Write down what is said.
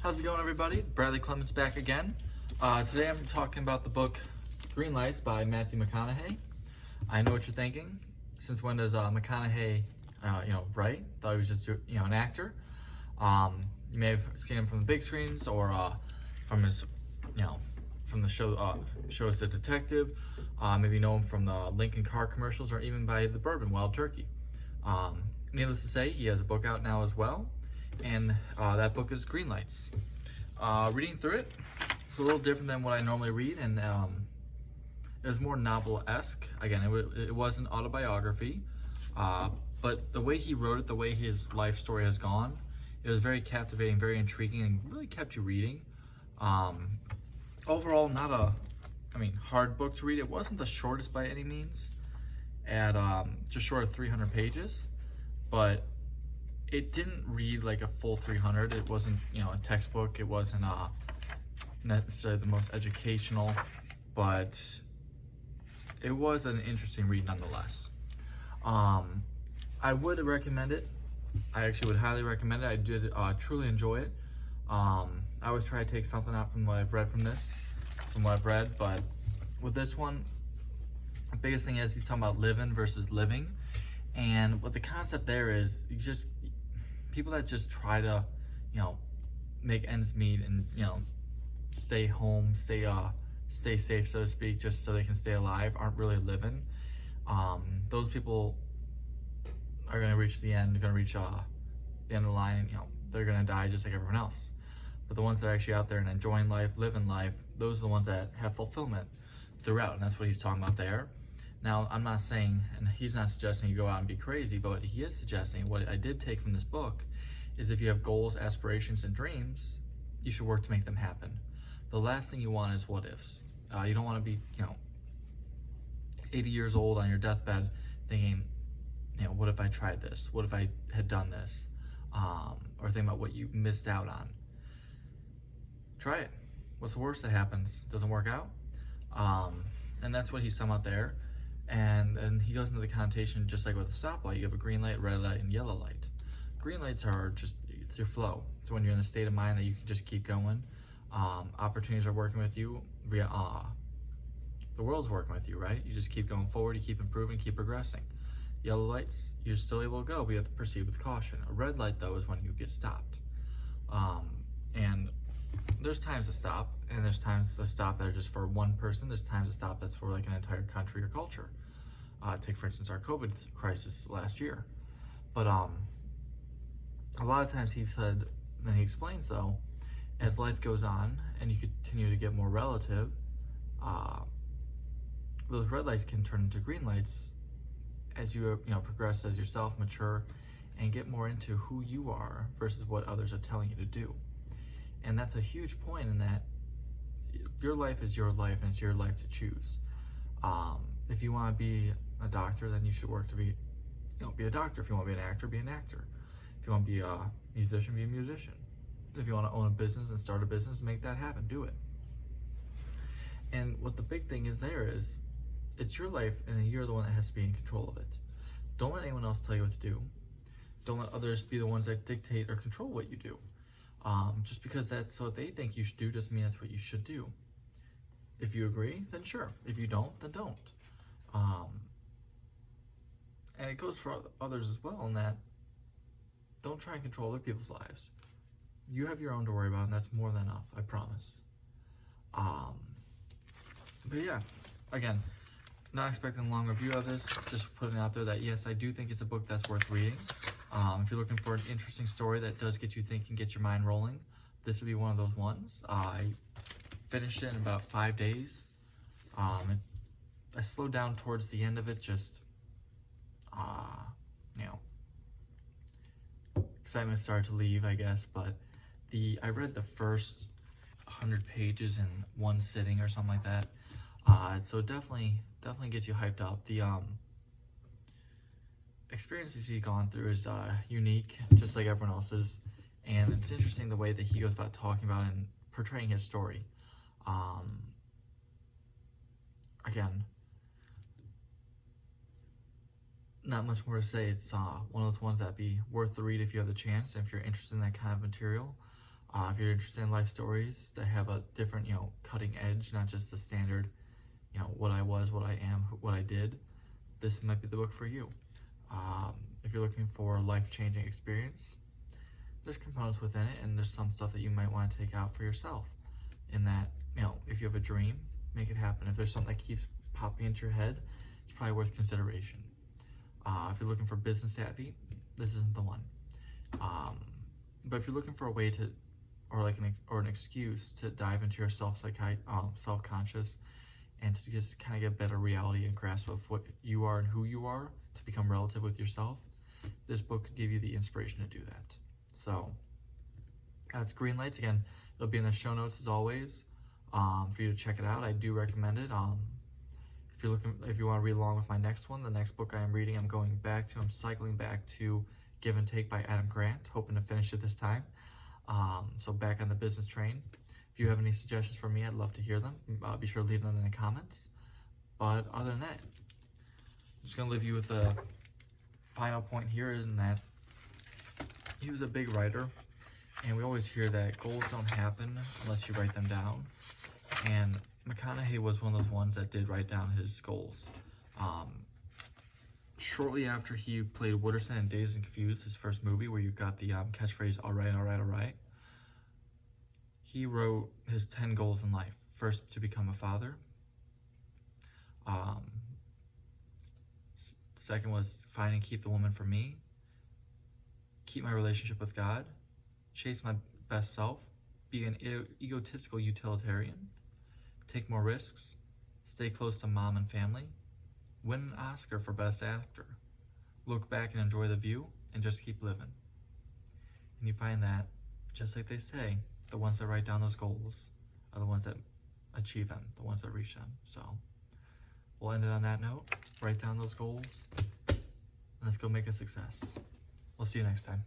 How's it going, everybody? Bradley Clements back again. Today I'm talking about the book Greenlights by Matthew McConaughey. I know what you're thinking. Since when does McConaughey, write? Thought he was just, an actor. You may have seen him from the big screens or from his, from the show as a detective. Maybe know him from the Lincoln car commercials or even by the bourbon Wild Turkey. Needless to say, he has a book out now as well. And that book is Greenlights. Reading through it, it's a little different than what I normally read, and it was more novel-esque. Again, it was an autobiography, but the way he wrote it, the way his life story has gone, it was very captivating, very intriguing, and really kept you reading. Overall, not a, hard book to read. It wasn't the shortest by any means, at just short of 300 pages, but it didn't read like a full 300. It wasn't, a textbook. It wasn't necessarily the most educational, but it was an interesting read nonetheless. I would recommend it. I actually would highly recommend it. I did truly enjoy it. I always try to take something out from what I've read but with this one, the biggest thing is he's talking about living versus living. And what the concept there is, people that just try to, make ends meet and, stay home, stay safe, so to speak, just so they can stay alive, aren't really living. Those people are going to reach the end, the end of the line, and, they're going to die just like everyone else. But the ones that are actually out there and enjoying life, living life, those are the ones that have fulfillment throughout, and that's what he's talking about there. Now, I'm not saying, and he's not suggesting you go out and be crazy, but what he is suggesting, what I did take from this book, is if you have goals, aspirations, and dreams, you should work to make them happen. The last thing you want is what ifs. You don't want to be, 80 years old on your deathbed thinking, what if I tried this? What if I had done this? Or thinking about what you missed out on. Try it. What's the worst that happens? Doesn't work out? And that's what he's talking about there. And he goes into the connotation just like with a stoplight. You have a green light, red light, and yellow light. Green lights are just, it's your flow. It's when you're in a state of mind that you can just keep going. Opportunities are working with you. The world's working with you, right? You just keep going forward, you keep improving, keep progressing. Yellow lights, you're still able to go, but you have to proceed with caution. A red light, though, is when you get stopped. And there's times to stop, and there's times to stop that are just for one person. There's times to stop that's for like an entire country or culture. Take, for instance, our COVID crisis last year. But a lot of times he said, and he explains though, as life goes on and you continue to get more relative, those red lights can turn into green lights as you progress as yourself, mature, and get more into who you are versus what others are telling you to do. And that's a huge point in that your life is your life and it's your life to choose. If you want to be a doctor, then you should work to be a doctor. If you want to be an actor, be an actor. If you want to be a musician, be a musician. If you want to own a business and start a business, make that happen, do it. And what the big thing is there is, it's your life and you're the one that has to be in control of it. Don't let anyone else tell you what to do. Don't let others be the ones that dictate or control what you do. Just because that's what they think you should do doesn't mean that's what you should do. If you agree, then sure. If you don't, then don't. And it goes for others as well in that don't try and control other people's lives. You have your own to worry about, and that's more than enough, I promise. But yeah, again, not expecting a long review of this, just putting out there that yes, I do think it's a book that's worth reading. If you're looking for an interesting story that does get you thinking, get your mind rolling, this would be one of those ones. I finished it in about 5 days. I slowed down towards the end of it, just, excitement started to leave, I guess, but I read the first 100 pages in one sitting or something like that. So definitely gets you hyped up. The experiences he's gone through is unique, just like everyone else's, and it's interesting the way that he goes about talking about and portraying his story. Again, not much more to say. It's one of those ones that'd be worth the read if you have the chance, if you're interested in that kind of material. If you're interested in life stories that have a different, cutting edge, not just the standard, what I was, what I am, what I did, this might be the book for you. If you're looking for a life-changing experience, there's components within it, and there's some stuff that you might want to take out for yourself. In that, if you have a dream, make it happen. If there's something that keeps popping into your head, it's probably worth consideration. If you're looking for business savvy, this isn't the one. But if you're looking for a way to, or an excuse to dive into your self-conscious, and to just kind of get better reality and grasp of what you are and who you are, to become relative with yourself, this book could give you the inspiration to do that. So that's Greenlights. Again, it'll be in the show notes as always, for you to check it out. I do recommend it. If you want to read along with my next one, the next book I am reading, I'm cycling back to Give and Take by Adam Grant, hoping to finish it this time. So back on the business train. If you have any suggestions for me, I'd love to hear them. Be sure to leave them in the comments. But other than that, I'm just going to leave you with a final point here, in that he was a big writer, and we always hear that goals don't happen unless you write them down. And McConaughey was one of those ones that did write down his goals. Shortly after he played Wooderson in Dazed and Confused, his first movie, where you got the catchphrase, all right, all right, all right, he wrote his 10 goals in life. First, to become a father. Second was find and keep the woman for me. Keep my relationship with God. Chase my best self. Be an egotistical utilitarian. Take more risks. Stay close to mom and family. Win an Oscar for Best Actor. Look back and enjoy the view, and just keep living. And you find that, just like they say, the ones that write down those goals are the ones that achieve them, the ones that reach them. So we'll end it on that note. Write down those goals, and let's go make a success. We'll see you next time.